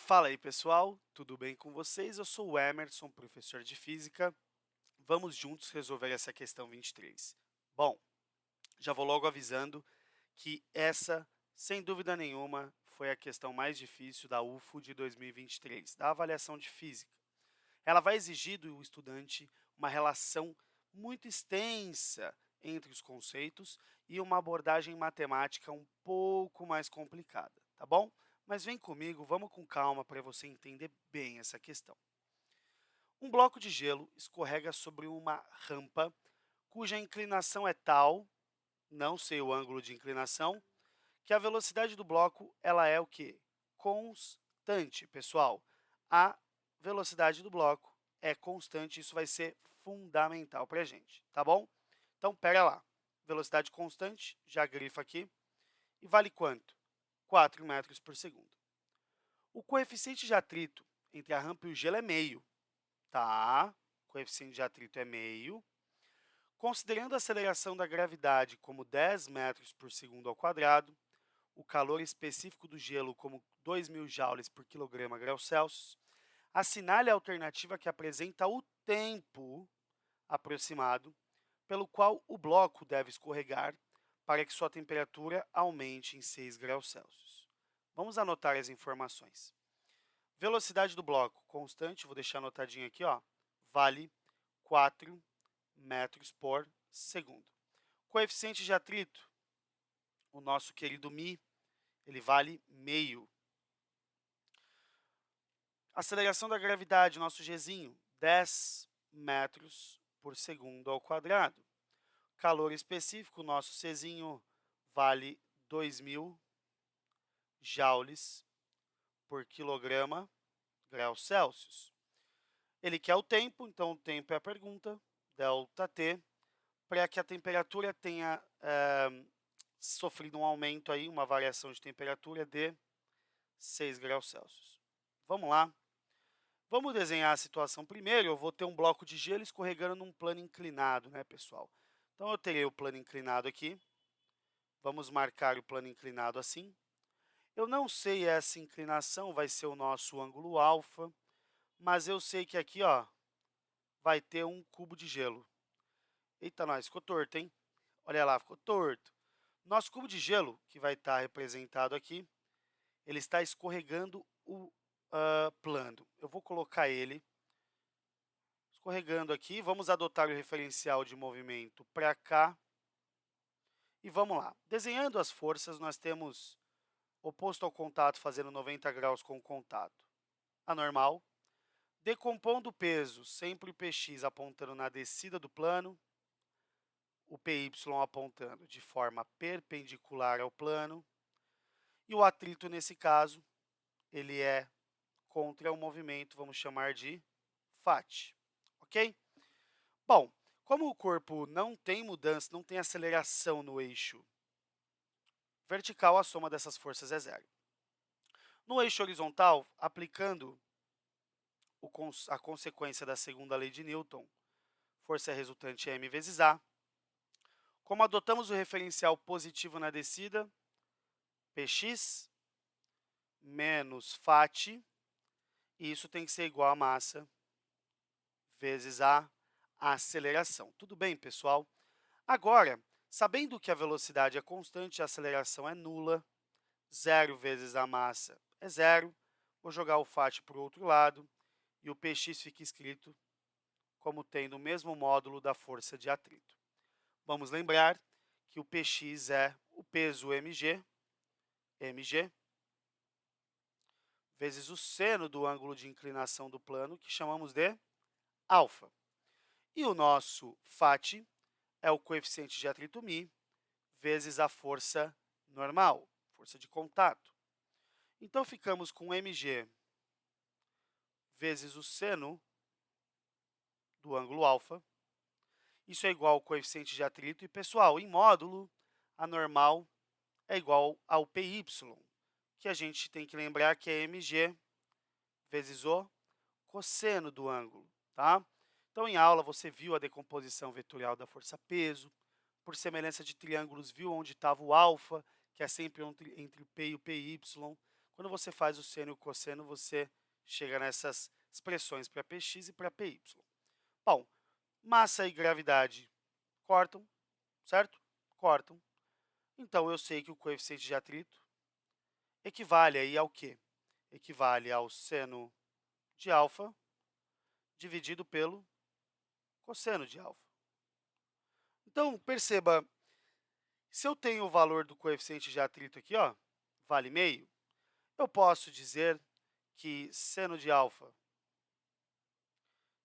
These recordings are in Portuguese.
Fala aí, pessoal, tudo bem com vocês? Eu sou o Emerson, professor de física. Vamos juntos resolver essa questão 23. Bom, já vou logo avisando que essa, sem dúvida nenhuma, foi a questão mais difícil da UFO de 2023, da avaliação de física. Ela vai exigir do estudante uma relação muito extensa entre os conceitos e uma abordagem matemática um pouco mais complicada, tá bom? Mas vem comigo, vamos com calma para você entender bem essa questão. Um bloco de gelo escorrega sobre uma rampa cuja inclinação é tal, não sei o ângulo de inclinação, que a velocidade do bloco ela é o quê? Constante, pessoal. A velocidade do bloco é constante, isso vai ser fundamental para a gente, tá bom? Então, pera lá. Velocidade constante, já grifa aqui. E vale quanto? 4 metros por segundo. O coeficiente de atrito entre a rampa e o gelo é meio, tá? O coeficiente de atrito é meio. Considerando a aceleração da gravidade como 10 metros por segundo ao quadrado, o calor específico do gelo como 2.000 joules por quilograma grau Celsius, assinale a alternativa que apresenta o tempo aproximado pelo qual o bloco deve escorregar para que sua temperatura aumente em 6 graus Celsius. Vamos anotar as informações. Velocidade do bloco constante, vou deixar anotadinho aqui, ó, vale 4 metros por segundo. Coeficiente de atrito, o nosso querido μ, ele vale meio. Aceleração da gravidade, nosso Gzinho, 10 metros por segundo ao quadrado. Calor específico, nosso Czinho, vale 2.000 joules por quilograma grau Celsius. Ele quer o tempo, então o tempo é a pergunta, ΔT, para que a temperatura tenha sofrido um aumento aí, uma variação de temperatura de 6 graus Celsius. Vamos lá. Vamos desenhar a situação primeiro. Eu vou ter um bloco de gelo escorregando num plano inclinado, né, pessoal? Então, eu terei o plano inclinado aqui. Vamos marcar o plano inclinado assim. Eu não sei essa inclinação, vai ser o nosso ângulo alfa, mas eu sei que aqui, ó, vai ter um cubo de gelo. Eita, nós, ficou torto, hein? Olha lá, ficou torto. Nosso cubo de gelo, que vai estar representado aqui, ele está escorregando o plano. Eu vou colocar ele escorregando aqui. Vamos adotar o referencial de movimento para cá. E vamos lá. Desenhando as forças, nós temos oposto ao contato fazendo 90 graus com o contato. Anormal. Decompondo o peso, sempre o Px apontando na descida do plano, o Py apontando de forma perpendicular ao plano, e o atrito, nesse caso, ele é contra o movimento, vamos chamar de φ, ok? Bom, como o corpo não tem mudança, não tem aceleração no eixo vertical, a soma dessas forças é zero. No eixo horizontal, aplicando a consequência da segunda lei de Newton, força resultante é m vezes a. Como adotamos o referencial positivo na descida, Px menos φ, e isso tem que ser igual a massa vezes a aceleração. Tudo bem, pessoal? Agora, sabendo que a velocidade é constante e a aceleração é nula, 0 vezes a massa é zero, vou jogar o φ para o outro lado, e o Px fica escrito como tendo o mesmo módulo da força de atrito. Vamos lembrar que o Px é o peso mg, vezes o seno do ângulo de inclinação do plano, que chamamos de alfa. E o nosso φ é o coeficiente de atrito μ, vezes a força normal, força de contato. Então, ficamos com mg vezes o seno do ângulo alfa. Isso é igual ao coeficiente de atrito. E, pessoal, em módulo, a normal é igual ao py, que a gente tem que lembrar que é mg vezes o cosseno do ângulo, tá? Então, em aula, você viu a decomposição vetorial da força-peso. Por semelhança de triângulos, viu onde estava o alfa, que é sempre entre o p e o py. Quando você faz o seno e o cosseno, você chega nessas expressões para Px e para Py. Bom, massa e gravidade cortam, certo? Cortam. Então, eu sei que o coeficiente de atrito equivale aí ao quê? Equivale ao seno de alfa dividido pelo cosseno de alfa. Então, perceba, se eu tenho o valor do coeficiente de atrito aqui, ó, vale meio, eu posso dizer que seno de alfa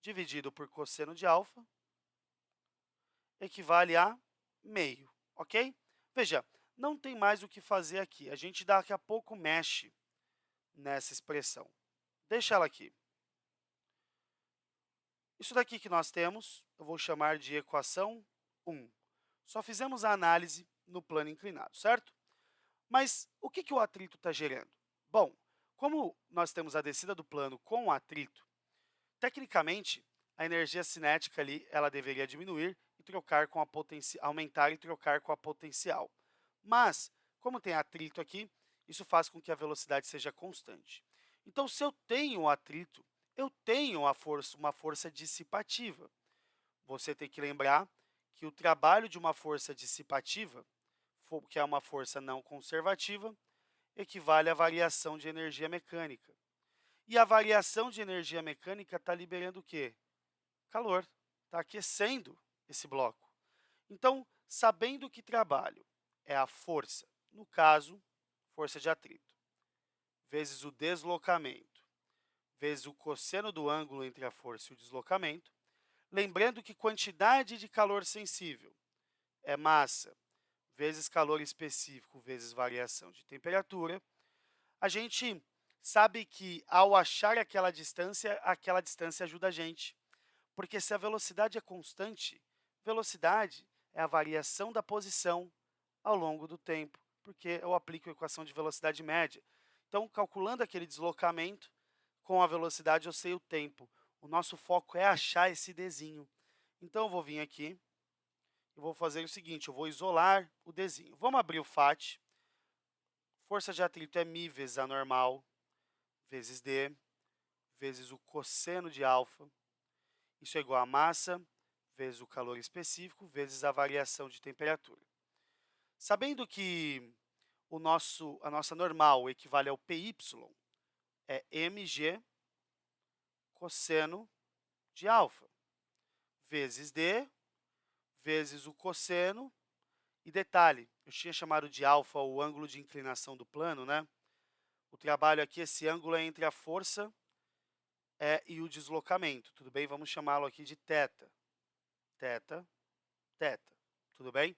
dividido por cosseno de alfa equivale a meio, ok? Veja, não tem mais o que fazer aqui. A gente daqui a pouco mexe nessa expressão. Deixa ela aqui. Isso daqui que nós temos, eu vou chamar de equação 1. Só fizemos a análise no plano inclinado, certo? Mas o que o atrito está gerando? Bom, como nós temos a descida do plano com o atrito, tecnicamente, a energia cinética ali, ela deveria diminuir e trocar com a aumentar e trocar com a potencial. Mas, como tem atrito aqui, isso faz com que a velocidade seja constante. Então, se eu tenho atrito, eu tenho uma força dissipativa. Você tem que lembrar que o trabalho de uma força dissipativa, que é uma força não conservativa, equivale à variação de energia mecânica. E a variação de energia mecânica está liberando o quê? Calor, está aquecendo esse bloco. Então, sabendo que trabalho é a força, no caso, força de atrito, vezes o deslocamento, vezes o cosseno do ângulo entre a força e o deslocamento, lembrando que quantidade de calor sensível é massa vezes calor específico vezes variação de temperatura, a gente sabe que, ao achar aquela distância ajuda a gente. Porque se a velocidade é constante, velocidade é a variação da posição ao longo do tempo, porque eu aplico a equação de velocidade média. Então, calculando aquele deslocamento, com a velocidade eu sei o tempo. O nosso foco é achar esse dzinho. Então, eu vou vir aqui e vou fazer o seguinte, eu vou isolar o dzinho. Vamos abrir o FAT. Força de atrito é μ vezes a normal, vezes d, vezes o cosseno de alfa. Isso é igual a massa vezes o calor específico vezes a variação de temperatura. Sabendo que a nossa normal equivale ao PY, é mg cosseno de alfa, vezes d, vezes o cosseno. E detalhe, eu tinha chamado de alfa o ângulo de inclinação do plano, né? O trabalho aqui, esse ângulo é entre a força e o deslocamento, tudo bem? Vamos chamá-lo aqui de θ. θ, tudo bem?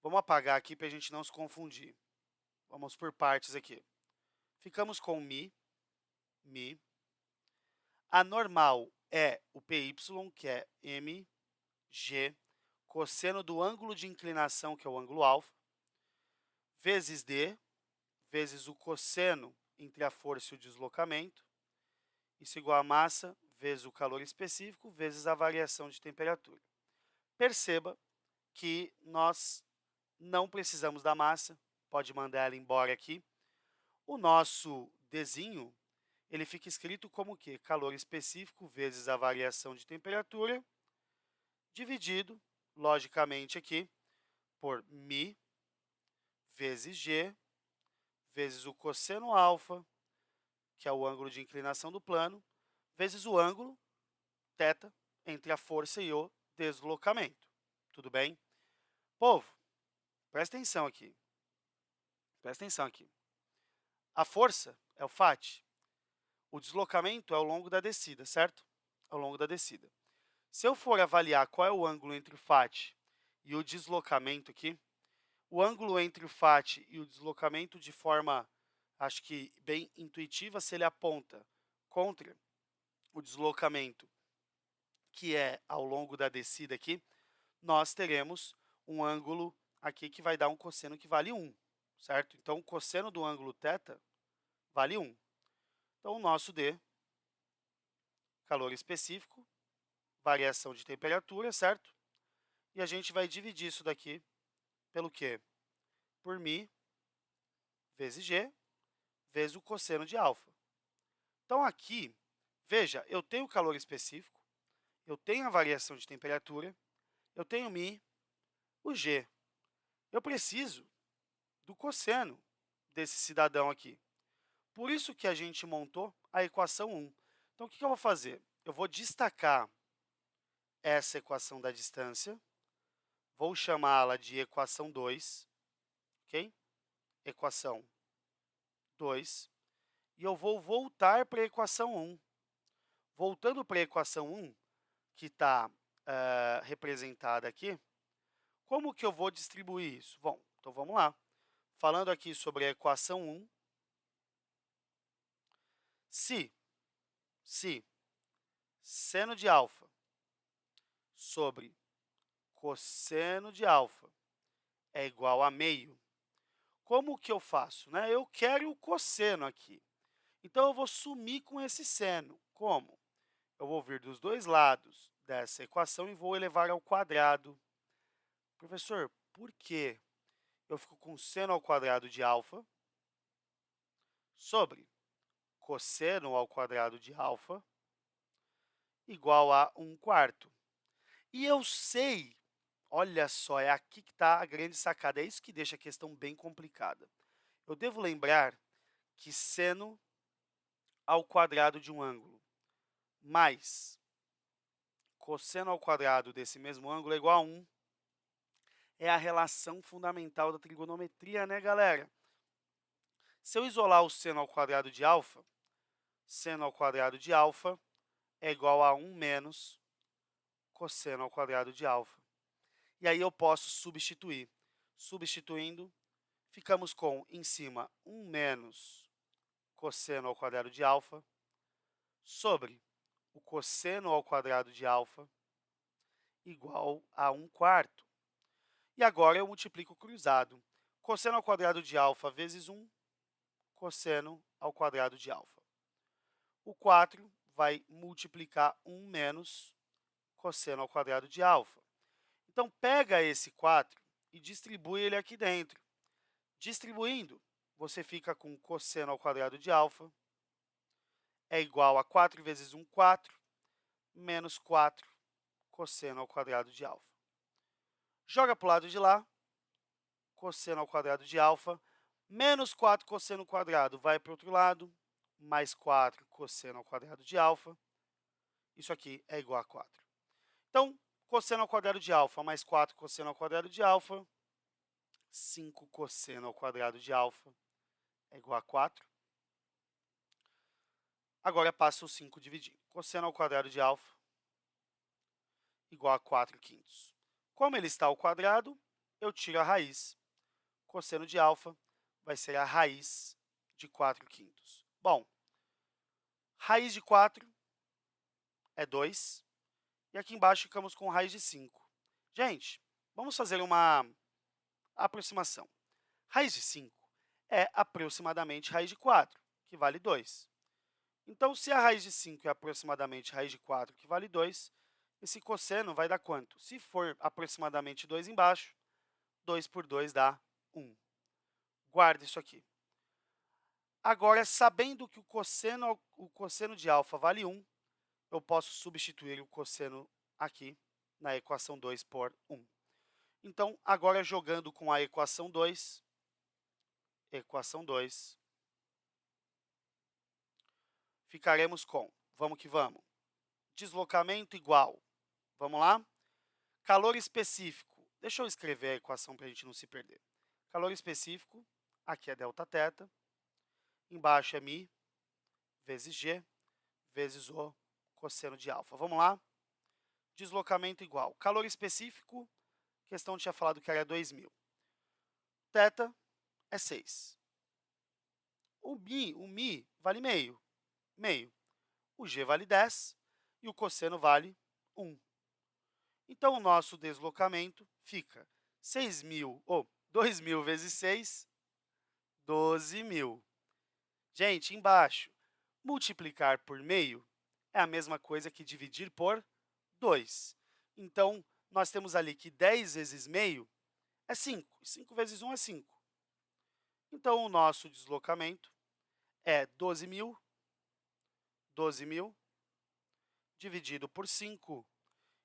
Vamos apagar aqui para a gente não se confundir. Vamos por partes aqui. Ficamos com μ. A normal é o PY, que é mg, cosseno do ângulo de inclinação, que é o ângulo alfa, vezes d, vezes o cosseno entre a força e o deslocamento. Isso é igual a massa vezes o calor específico, vezes a variação de temperatura. Perceba que nós não precisamos da massa, pode mandar ela embora aqui. O nosso dzinho, ele fica escrito como o quê? Calor específico vezes a variação de temperatura, dividido, logicamente aqui, por μ vezes g, vezes o cosseno alfa, que é o ângulo de inclinação do plano, vezes o ângulo, θ, entre a força e o deslocamento. Tudo bem? Povo, presta atenção aqui. Presta atenção aqui. A força é o FAT. O deslocamento é ao longo da descida, certo? Ao longo da descida. Se eu for avaliar qual é o ângulo entre o FAT e o deslocamento aqui, o ângulo entre o FAT e o deslocamento, de forma, acho que bem intuitiva, se ele aponta contra o deslocamento, que é ao longo da descida aqui, nós teremos um ângulo aqui que vai dar um cosseno que vale 1, certo? Então, o cosseno do ângulo θ vale 1. Então, o nosso D, calor específico, variação de temperatura, certo? E a gente vai dividir isso daqui pelo quê? Por μ vezes g, vezes o cosseno de alfa. Então, aqui, veja, eu tenho o calor específico, eu tenho a variação de temperatura, eu tenho μ, o g. Eu preciso do cosseno desse cidadão aqui. Por isso que a gente montou a equação 1. Então, o que eu vou fazer? Eu vou destacar essa equação da distância, vou chamá-la de equação 2, ok? Equação 2. E eu vou voltar para a equação 1. Voltando para a equação 1, que está representada aqui, como que eu vou distribuir isso? Bom, então vamos lá. Falando aqui sobre a equação 1, se seno de alfa sobre cosseno de alfa é igual a meio, como que eu faço? Né? Eu quero o cosseno aqui. Então, eu vou sumir com esse seno. Como? Eu vou vir dos dois lados dessa equação e vou elevar ao quadrado. Professor, por quê? Eu fico com seno ao quadrado de alfa sobre cosseno ao quadrado de alfa igual a 1/4. E eu sei, olha só, é aqui que está a grande sacada, é isso que deixa a questão bem complicada. Eu devo lembrar que seno ao quadrado de um ângulo mais cosseno ao quadrado desse mesmo ângulo é igual a 1. É a relação fundamental da trigonometria, né, galera? Se eu isolar o seno ao quadrado de alfa, seno ao quadrado de alfa é igual a 1 menos cosseno ao quadrado de alfa. E aí eu posso substituir. Substituindo, ficamos com, em cima, 1 menos cosseno ao quadrado de alfa sobre o cosseno ao quadrado de alfa igual a 1/4. E agora eu multiplico cruzado. Cosseno ao quadrado de alfa vezes 1, cosseno ao quadrado de alfa. O 4 vai multiplicar 1 menos cosseno ao quadrado de alfa. Então, pega esse 4 e distribui ele aqui dentro. Distribuindo, você fica com cosseno ao quadrado de alfa é igual a 4 vezes 1, 4, menos 4 cosseno ao quadrado de alfa. Joga para o lado de lá, cosseno ao quadrado de alfa, menos 4 cosseno ao quadrado vai para o outro lado, mais 4 cosseno ao quadrado de alfa. Isso aqui é igual a 4. Então, cosseno ao quadrado de alfa mais 4 cosseno ao quadrado de alfa, 5 cosseno ao quadrado de alfa é igual a 4. Agora, passa o 5 dividindo. Cosseno ao quadrado de alfa igual a 4/5. Como ele está ao quadrado, eu tiro a raiz. Cosseno de alfa vai ser a raiz de 4/5. Bom, raiz de 4 é 2. E aqui embaixo ficamos com raiz de 5. Gente, vamos fazer uma aproximação. Raiz de 5 é aproximadamente raiz de 4, que vale 2. Então, se a raiz de 5 é aproximadamente raiz de 4, que vale 2, esse cosseno vai dar quanto? Se for aproximadamente 2 embaixo, 2 por 2 dá 1. Guarda isso aqui. Agora, sabendo que o cosseno de alfa vale 1, eu posso substituir o cosseno aqui na equação 2 por 1. Então, agora jogando com a equação 2, ficaremos com, vamos que vamos, deslocamento igual, vamos lá? Calor específico, deixa eu escrever a equação para a gente não se perder. Calor específico, aqui é Δθ, embaixo é μ vezes g vezes o cosseno de alfa. Vamos lá? Deslocamento igual. Calor específico, a questão tinha falado que era 2.000. Θ é 6. O μ vale meio. O g vale 10 e o cosseno vale 1. Então, o nosso deslocamento fica 2.000 vezes 6, 12.000. Gente, embaixo, multiplicar por meio é a mesma coisa que dividir por 2. Então, nós temos ali que 10 vezes meio é 5. 5 vezes 1 é 5. Então, o nosso deslocamento é 12.000 dividido por 5.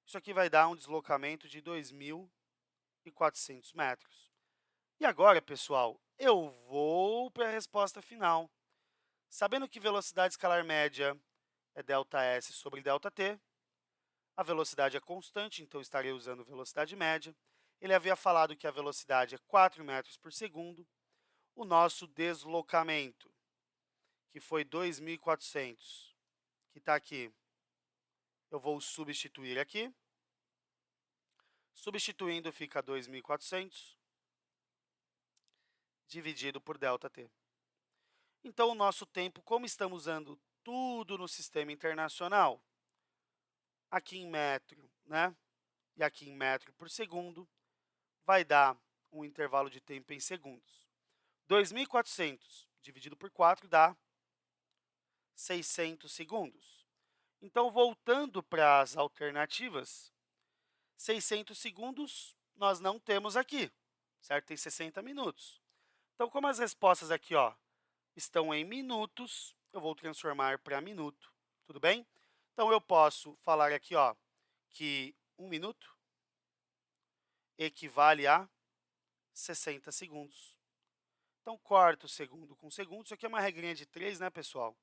Isso aqui vai dar um deslocamento de 2.400 metros. E agora, pessoal, eu vou para a resposta final. Sabendo que velocidade escalar média é ΔS sobre ΔT, a velocidade é constante, então estarei usando velocidade média. Ele havia falado que a velocidade é 4 metros por segundo. O nosso deslocamento, que foi 2.400, que está aqui, eu vou substituir aqui. Substituindo, fica 2.400 dividido por ΔT. Então, o nosso tempo, como estamos usando tudo no sistema internacional, aqui em metro, né? E aqui em metro por segundo, vai dar um intervalo de tempo em segundos. 2.400 dividido por 4 dá 600 segundos. Então, voltando para as alternativas, 600 segundos nós não temos aqui, certo? Tem 60 minutos. Então, como as respostas aqui estão em minutos, eu vou transformar para minuto, tudo bem? Então, eu posso falar aqui que 1 minuto equivale a 60 segundos. Então, corto segundo com segundo. Isso aqui é uma regrinha de 3, né, pessoal?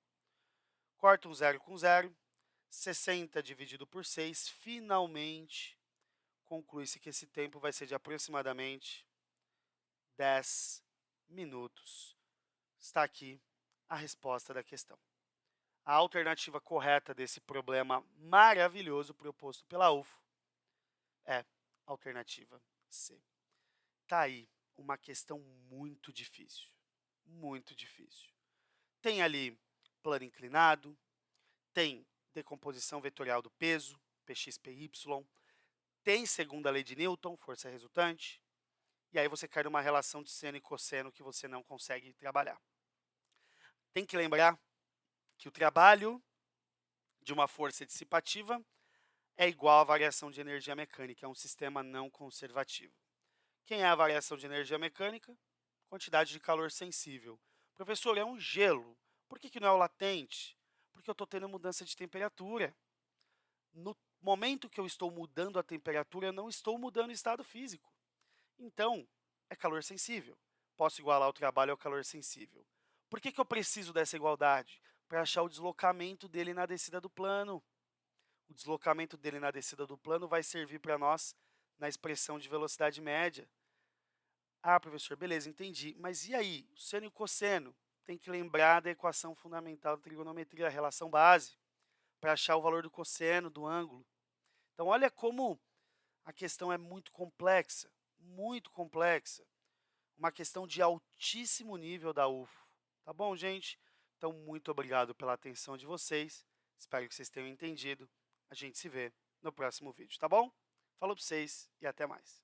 Corto um zero com zero. 60 dividido por 6. Finalmente, conclui-se que esse tempo vai ser de aproximadamente 10 minutos. Está aqui a resposta da questão. A alternativa correta desse problema maravilhoso proposto pela UFO é a alternativa C. Tá aí uma questão muito difícil, muito difícil. Tem ali plano inclinado, tem decomposição vetorial do peso, Px, Py, tem segunda lei de Newton, força resultante, e aí você cai numa relação de seno e cosseno que você não consegue trabalhar. Tem que lembrar que o trabalho de uma força dissipativa é igual à variação de energia mecânica, é um sistema não conservativo. Quem é a variação de energia mecânica? Quantidade de calor sensível. Professor, é um gelo. Por que não é o latente? Porque eu estou tendo mudança de temperatura. No momento que eu estou mudando a temperatura, eu não estou mudando o estado físico. Então, é calor sensível. Posso igualar o trabalho ao calor sensível. Por que eu preciso dessa igualdade? Para achar o deslocamento dele na descida do plano. O deslocamento dele na descida do plano vai servir para nós na expressão de velocidade média. Ah, professor, beleza, entendi. Mas e aí? O seno e o cosseno? Tem que lembrar da equação fundamental da trigonometria, a relação base, para achar o valor do cosseno, do ângulo. Então, olha como a questão é muito complexa, muito complexa. Uma questão de altíssimo nível da UFO. Tá bom, gente? Então, muito obrigado pela atenção de vocês. Espero que vocês tenham entendido. A gente se vê no próximo vídeo, tá bom? Falou para vocês e até mais.